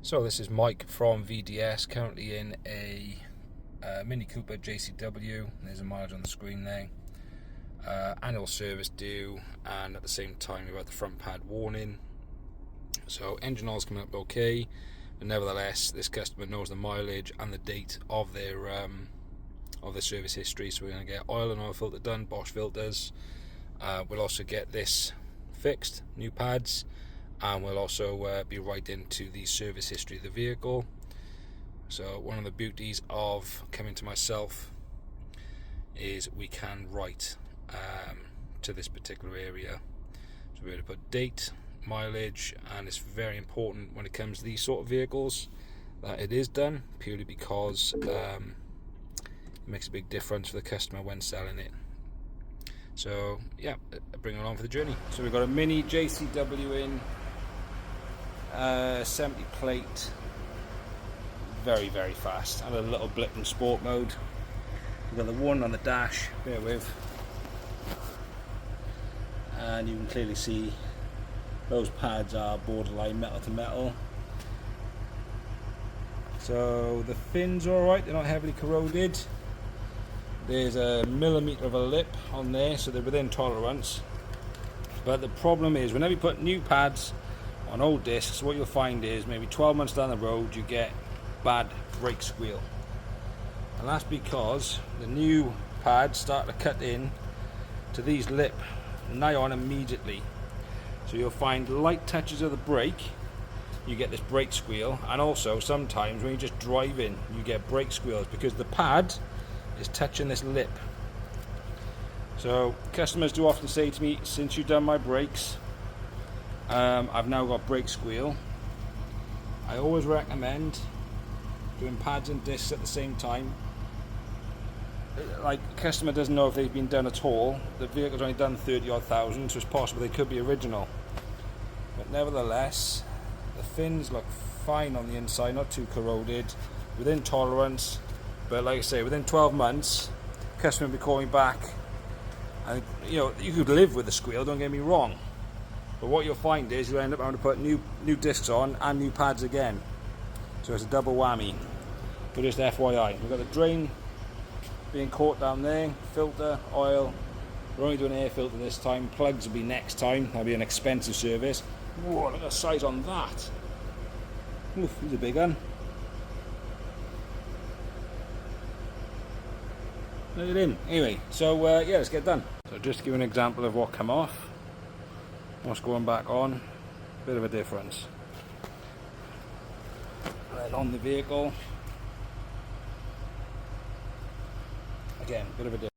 So this is Mike from VDS, currently in a MinI Cooper JCW. There's a mileage on the screen there. Annual service due, and at the same time you've got the front pad warning. So engine oil's coming up okay, but nevertheless this customer knows the mileage and the date of their service history. So we're going to get oil and oil filter done, Bosch filters. We'll also get this fixed, new pads, and we'll also be right into the service history of the vehicle. So one of the beauties of coming to myself is we can write to this particular area. So we're going to put date, mileage, and it's very important when it comes to these sort of vehicles that it is done, purely because it makes a big difference for the customer when selling it. So yeah, bring it along for the journey. So we've got a MinI JCW in, 70 plate, very fast, and a little blip in sport mode. We've got the one on the dash, bear with, and you can clearly see those pads are borderline metal to metal. So the fins are alright, they're not heavily corroded. There's a millimetre of a lip on there, so they're within tolerance. But the problem is, whenever you put new pads on old discs, what you'll find is maybe 12 months down the road you get bad brake squeal. And that's because the new pads start to cut in to these lip nigh on immediately. So you'll find light touches of the brake, you get this brake squeal, and also sometimes when you're just driving you get brake squeals because the pad is touching this lip. So customers do often say to me, since you've done my brakes, I've now got brake squeal. I always recommend doing pads and discs at the same time. Like, customer doesn't know if they've been done at all. The vehicle's only done 30 odd thousand, so it's possible they could be original. But nevertheless, the fins look fine on the inside, not too corroded, within tolerance. But like I say, within 12 months, customer will be calling back, and you know, you could live with the squeal, don't get me wrong. But what you'll find is you'll end up having to put new discs on and new pads again. So it's a double whammy. But just FYI, we've got the drain being caught down there, filter, oil. We're only doing air filter this time. Plugs will be next time. That'll be an expensive service. Whoa, look at the size on that. Oof, he's a big one. Look at him. Anyway, so yeah, let's get done. So just to give an example of what come off, what's going back on, bit of a difference. Right on the vehicle, again, bit of a difference.